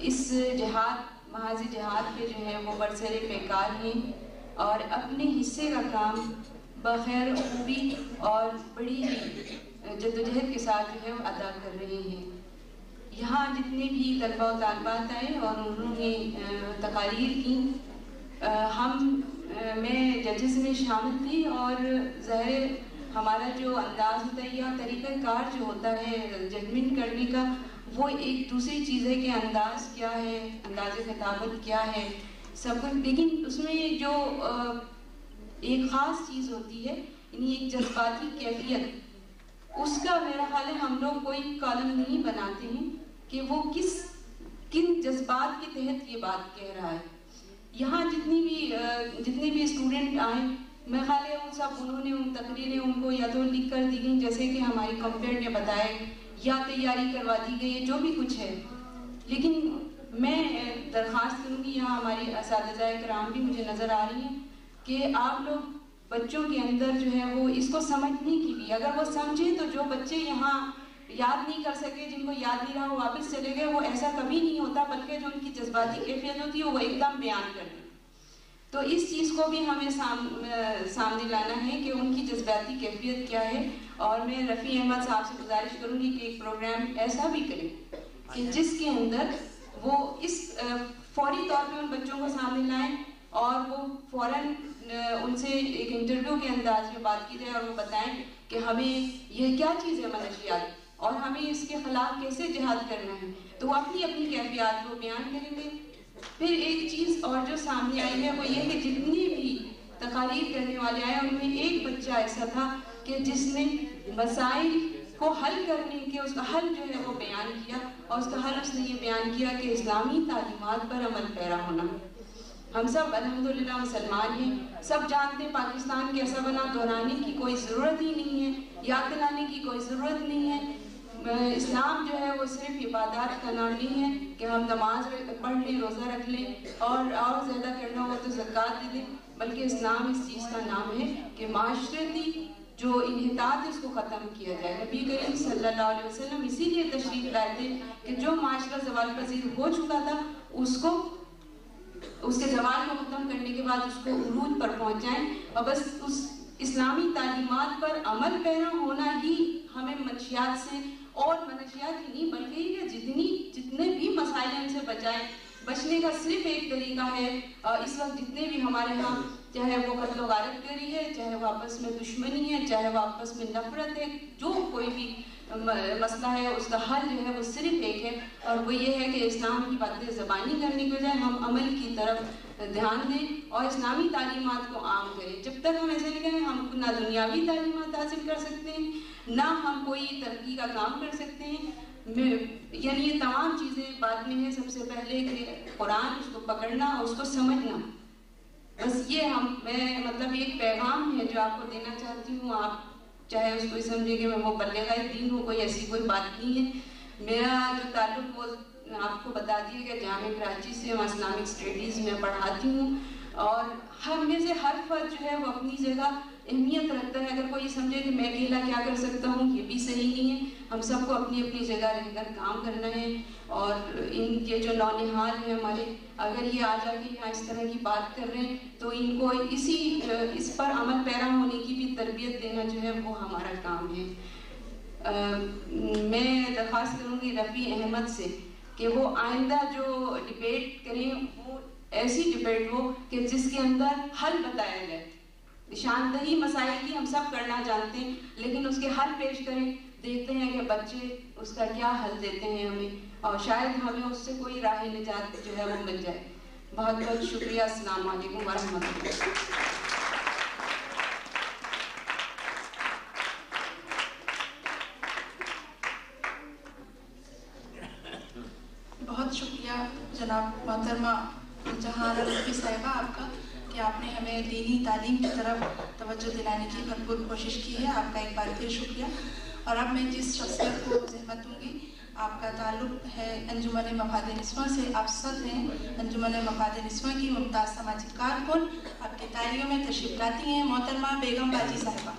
اس جہاد محاذ جہاد پہ جو ہے وہ برسر پیکار ہیں اور اپنے حصے کا کام بخیر خوبی اور بڑی جدوجہد کے ساتھ جو ہے وہ ادا کر رہے ہیں۔ یہاں جتنے بھی طلبہ و طالبات آئے اور انہوں نے تقاریر کی، میں ججز میں شامل تھی، اور ظاہر ہمارا جو انداز ہوتا ہے یا طریقہ کار جو ہوتا ہے ججمنٹ کرنے کا، وہ ایک دوسری چیز ہے کہ انداز کیا ہے، انداز خطابت کیا ہے، سب کچھ، لیکن اس میں جو ایک خاص چیز ہوتی ہے، یعنی ایک جذباتی کیفیت، اس کا میرا خیال ہے ہم لوگ کوئی کالم نہیں بناتے ہیں کہ وہ کن جذبات کے تحت یہ بات کہہ رہا ہے۔ یہاں جتنے بھی اسٹوڈنٹ آئے، میں خیال ہے انہوں نے ان تقریریں ان کو یا تو لکھ کر دی گئی جیسے کہ ہماری کمپیئر نے بتائے، یا تیاری کروا دی گئی ہے، جو بھی کچھ ہے، لیکن میں درخواست کروں گی، یہاں ہماری اساتذہ کرام بھی مجھے نظر آ رہی ہیں، کہ آپ لوگ بچوں کے اندر جو ہے وہ اس کو سمجھنے کی بھی، اگر وہ سمجھیں تو جو بچے یہاں یاد نہیں کر سکے، جن کو یاد نہیں رہا وہ واپس چلے گئے، وہ ایسا کبھی نہیں ہوتا، بلکہ جو ان کی جذباتی کیفیت ہوتی ہے وہ ایک دم بیان کر دیں۔ تو اس چیز کو بھی ہمیں سامنے لانا ہے کہ ان کی جذباتی کیفیت کیا ہے، اور میں رفیع احمد صاحب سے گزارش کروں گی کہ ایک پروگرام ایسا بھی کریں کہ جس کے اندر وہ اس فوری طور پہ ان بچوں کو سامنے لائیں اور وہ فوراً ان سے ایک انٹرویو کے انداز میں بات کی جائے اور وہ بتائیں کہ ہمیں یہ کیا چیز ہے منشیات اور ہمیں اس کے خلاف کیسے جہاد کرنا ہے، تو وہ اپنی کیفیات کو بیان کریں گے۔ پھر ایک چیز اور جو سامنے آئی ہے وہ یہ کہ جتنی بھی تقاریر کرنے والے آئے ان میں ایک بچہ ایسا تھا کہ جس نے مسائل کو حل کرنے کے اس کا حل جو ہے وہ بیان کیا، اور اس کا حل اس نے یہ بیان کیا کہ اسلامی تعلیمات پر عمل پیرا ہونا۔ ہم سب الحمدللہ مسلمان ہیں، سب جانتے ہیں پاکستان کیسا بنا، دہرانے کی کوئی ضرورت ہی نہیں ہے، یاد دلانے کی کوئی ضرورت نہیں ہے۔ اسلام جو ہے وہ صرف عبادات کا نام نہیں ہے کہ ہم نماز پڑھ لیں، روزہ رکھ لیں اور زیادہ کرنا ہو تو زکوٰۃ دے دیں، بلکہ اسلام اس چیز کا نام ہے کہ معاشرتی جو انحطاط ہے اس کو ختم کیا جائے۔ نبی کریم صلی اللہ علیہ وسلم اسی لیے تشریف لائے تھے کہ جو معاشرہ زوال پذیر ہو چکا تھا اس کے زوال کو ختم کرنے کے بعد اس کو عروج پر پہنچائیں، اور بس اس اسلامی تعلیمات پر عمل پیرا ہونا ہی ہمیں منشیات سے، اور منشیات ہی نہیں بلکہ جتنے بھی مسائل ہیں ان سے بچنے کا صرف ایک طریقہ ہے۔ اس وقت جتنے بھی ہمارے ہاں چاہے وہ قتل و غارت گری ہے، چاہے وہ آپس میں دشمنی ہے، چاہے وہ آپس میں نفرت ہے، جو کوئی بھی مسئلہ ہے اس کا حل جو ہے وہ صرف ایک ہے، اور وہ یہ ہے کہ اسلام کی باتیں زبانی کرنے کے بجائے ہم عمل کی طرف دھیان دیں اور اسلامی تعلیمات کو عام کریں۔ جب تک ہم ایسے نہیں کریں ہم نہ دنیاوی تعلیمات حاصل کر سکتے ہیں، نہ ہم کوئی ترقی کا کام کر سکتے ہیں۔ یعنی یہ تمام چیزیں بعد میں ہیں، سب سے پہلے کہ قرآن اس کو پکڑنا اور اس کو سمجھنا، بس یہ میں مطلب ایک پیغام ہے جو آپ کو دینا چاہتی ہوں۔ آپ چاہے اس کو سمجھے کہ میں مبلغہ دین ہوں، کوئی ایسی کوئی بات نہیں ہے۔ میرا جو تعلق وہ آپ کو بتا دیا کہ جامعہ کراچی سے میں اسلامک اسٹڈیز میں پڑھاتی ہوں، اور ہم میں سے ہر فرد جو ہے وہ اپنی جگہ اہمیت رکھتا ہے۔ اگر کوئی سمجھے کہ میں اکیلا کیا کر سکتا ہوں، یہ بھی صحیح نہیں ہے۔ ہم سب کو اپنی اپنی جگہ رہ کر کام کرنا ہے، اور یہ جو نونہال ہیں ہمارے، اگر یہ آ جا کے یہاں اس طرح کی بات کر رہے ہیں تو ان کو اس پر عمل پیرا ہونے کی بھی تربیت دینا جو ہے وہ ہمارا کام ہے۔ میں درخواست کروں گی رفیع احمد سے کہ وہ آئندہ جو ڈبیٹ کریں وہ ایسی ڈبیٹ ہو کہ جس کے اندر حل بتایا جائے۔ نشاندہی مسائل کی ہم سب کرنا جانتے ہیں، لیکن اس کے حل پیش کریں، دیکھتے ہیں کہ بچے اس کا کیا حل دیتے ہیں ہمیں، اور شاید ہمیں اس سے کوئی راہ نجات جو ہے وہ مل جائے۔ بہت بہت شکریہ۔ السلام علیکم ورحمۃ اللہ۔ بہت شکریہ جناب محترمہ جہاں رفیع صاحبہ آپ کا کہ آپ نے ہمیں دینی تعلیم کی طرف توجہ دلانے کی بھرپور کوشش کی ہے۔ آپ کا ایک بار پھر شکریہ۔ اور اب میں جس شخصیت کو زحمت دوں گی، آپ کا تعلق ہے انجمن مفاد نسواں سے، آپ صدر ہیں انجمن مفاد نسواں کی ممتاز سماجی کارکن، آپ کی تاریوں میں تشریف لاتی ہیں محترمہ بیگم باجی صاحبہ۔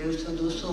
150-200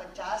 50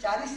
10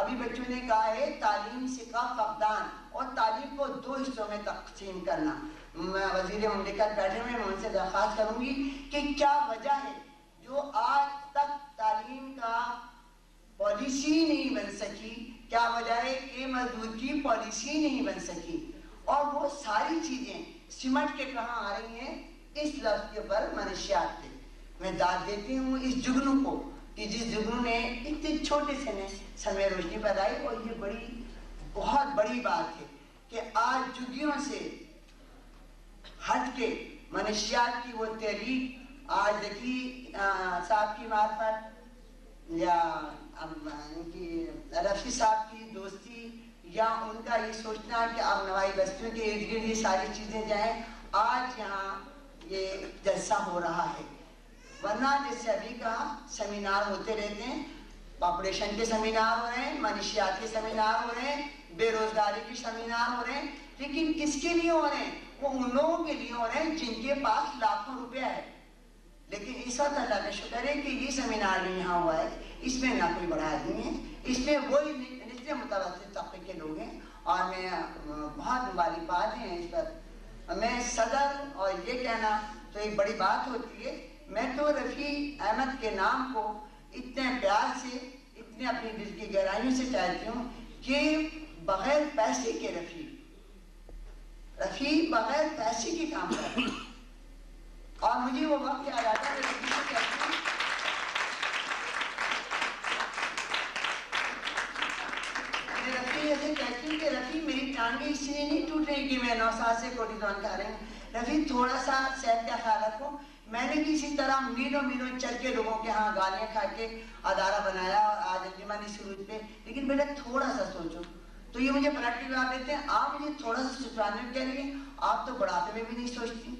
ابھی بچوں نے کہا ہے تعلیم سکھا فقدان، اور تعلیم کو 2 حصوں میں تقسیم کرنا. میں وزیر مملکت بیٹھے ہوئے، میں ان سے درخواست کروں گی کہ کیا وجہ ہے جو آج تک تعلیم کا پالیسی نہیں بن سکی، کیا وجہ ہے کہ مزدور کی پالیسی نہیں بن سکی، اور وہ ساری چیزیں سمٹ کے کہاں آ رہی ہیں؟ اس لفظ کے پر منشیات پہ. میں داد دیتی ہوں اس جگنو کو کہ جس جگنو نے اتنے چھوٹے سے نے سر میں روشنی پیدائی. اور یہ بہت بڑی بات ہے کہ آج جگیوں سے ہٹ کے منشیات کی وہ تحریک آج دیکھی صاحب کی معرفت یا ان کی رفیع صاحب کی دوستی یا ان کا یہ سوچنا کہ اب نوائی بستیوں کے ارد گرد یہ ساری چیزیں جائیں. آج یہاں یہ جلسہ ہو رہا ہے، ورنہ جیسے ابھی کہا سیمینار ہوتے رہتے ہیں، پاپولیشن کے سیمینار ہو رہے ہیں، منشیات کے سیمینار ہو رہے ہیں، بے روزگاری کے سیمینار ہو رہے ہیں، لیکن کس کے لیے ہو رہے ہیں؟ وہ ان لوگوں کے لیے ہو رہے ہیں جن کے پاس لاکھوں روپیہ ہے. لیکن اس وقت اللہ کا شکر ہے کہ یہ سیمینار جو یہاں ہوا ہے اس میں نہ کوئی بڑا آدمی ہے، اس میں وہی نچلے متوسط طبقے کے لوگ ہیں، اور میں بہت مبارکباد ہیں اس پر. میں صدر اور یہ کہنا تو ایک بڑی بات ہوتی ہے. میں تو رفیع احمد کے نام کو اتنے پیار سے، اتنے اپنی دل کی گہرائیوں سے چاہتی ہوں کہ بغیر پیسے کے رفیع بغیر پیسے کے کام کرتے ہیں. اور مجھے وہ وقت یاد آتا ہے رفیع سے کہتی ہوں ایسے کہتی ہوں کہ رفیع میری ٹانگیں اس لیے نہیں ٹوٹ رہی کہ میں 9 سال سے کوٹیزون کھا رہی ہوں. رفیع تھوڑا سا صحت کا خیال رکھو. میں نے بھی اسی طرح میلوں میلوں چل کے لوگوں کے ہاں گالیاں کھا کے ادارہ بنایا اور آج انجمن سروج پہ، لیکن پہلے تھوڑا سا سوچو. تو یہ مجھے پلٹ کے جواب دیتے ہیں آپ مجھے تھوڑا سا سوچوانے میں کہہ رہی ہیں، آپ تو بڑھاپے میں بھی نہیں سوچتی.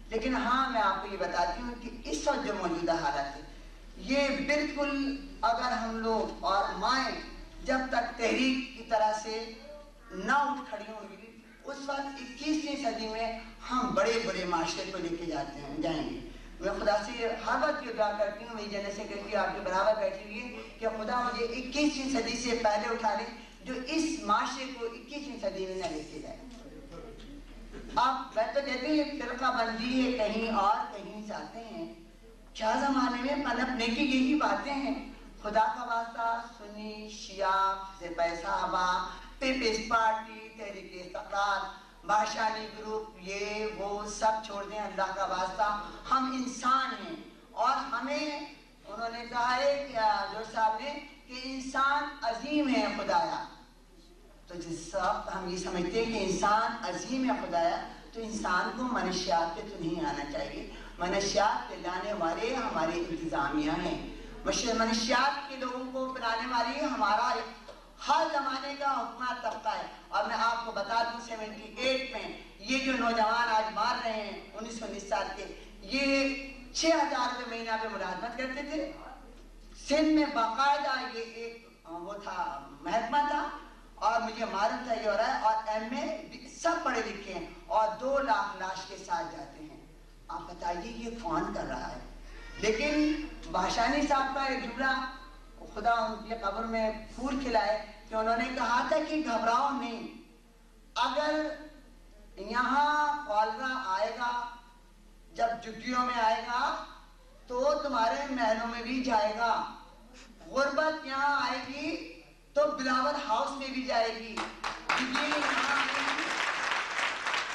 لیکن ہاں میں آپ کو یہ بتاتی ہوں کہ اس وقت جو موجودہ حالت ہے یہ بالکل، اگر ہم لوگ اور مائیں جب تک تحریک کی طرح سے نہ اٹھ کھڑی ہوں گی، اس وقت 21ویں صدی میں ہم بڑے بڑے معاشرے کو لے کے جائیں گے. میں خدا سے ہر وقت یہ دعا کرتی ہوں، میری جنت سے کہتی ہوں آپ کے برابر بیٹھی ہوئی ہے کہ خدا مجھے 21ویں صدی سے پہلے اٹھا لے جو اس معاشرے کو 21ویں صدی میں نہ لے کے جائے. آپ میں تو کہتے ہیں فرقہ بندی ہے کہیں اور کہیں جاتے ہیں، کیا زمانے میں پنپنے کی یہی باتیں ہیں. خدا کا واسطہ سنی شیعہ سپاہی صحابہ پیپلز پارٹی تحریک استقلال بادشاہی گروپ یہ وہ سب چھوڑ دیں. اللہ کا واسطہ ہم انسان ہیں، اور ہمیں انہوں نے کہا ہے جو صاحب نے کہ انسان عظیم ہے خدایا. تو جس وقت ہم یہ سمجھتے ہیں کہ انسان عظیم ہے خدایا تو انسان کو منشیات پہ تو نہیں آنا چاہیے. منشیات پہ لانے والے ہمارے انتظامیہ ہیں، منشیات کے لوگوں کو پلانے والی ہمارا ہر زمانے کا حکمران طبقہ ہے. اور میں آپ کو بتا دوں 78 میں یہ جو نوجوان آج مار رہے ہیں 19 سال کے، یہ 6000 روپے مہینہ پہ ملازمت کرتے تھے. سندھ میں باقاعدہ یہ ایک وہ تھا محکمہ تھا، اور مجھے معلوم تھا یہ ہو رہا ہے. اور ایم سب پڑھے لکھے ہیں اور 2 لاکھ لاش کے ساتھ جاتے ہیں. آپ بتائیے یہ کون کر رہا ہے؟ لیکن بادشاہی صاحب کا ایک جملہ خدا ان کی قبر میں پھول کھلائے کہ انہوں نے کہا تھا کہ گھبراؤ نہیں، اگر یہاں کالرا آئے گا جب جھگیوں میں آئے گا تو تمہارے محلوں میں بھی جائے گا. غربت یہاں آئے گی تو بلاول ہاؤس میں بھی جائے گی. یہ یہاں آئے گی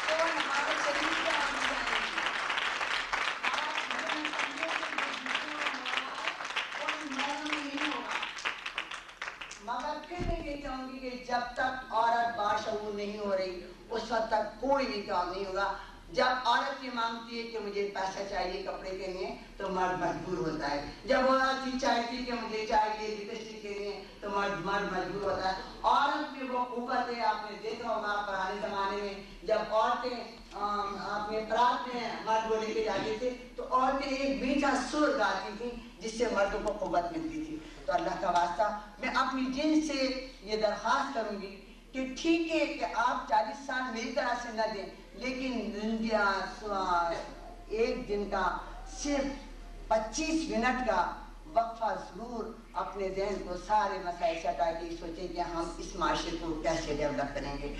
تو ہمارے شریف میں آ جائے گی. مگر پھر میں یہ چاہوں گی کہ جب تک عورت باشعور نہیں ہو رہی اس وقت تک کوئی بھی کام نہیں ہوگا. جب عورت یہ مانگتی ہے کہ مجھے پیسہ چاہیے کپڑے کے لیے تو مرد مجبور ہوتا ہے. جب عورت یہ چاہتی ہے کہ مجھے چاہیے لپسٹک کے لیے تو مرد مجبور ہوتا ہے. عورت میں وہ قوت ہے. آپ نے دیکھا ہوگا پرانے زمانے میں جب عورتیں اپنے پرات میں مرد کو لے کے جاتے تھے تو عورتیں ایک میٹھا سر گاتی تھیں جس سے مردوں کو قوت ملتی تھی. تو اللہ کا واسطہ میں اپنی جن سے یہ درخواست کروں گی کہ ٹھیک ہے کہ آپ 40 سال میری طرح سے نہ دیں، لیکن ایک دن کا صرف 25 منٹ کا وقفہ ضرور اپنے ذہن کو سارے مسائل سے ہٹا کے سوچیں کہ ہم اس معاشرے کو کیسے ڈیولپ کریں گے.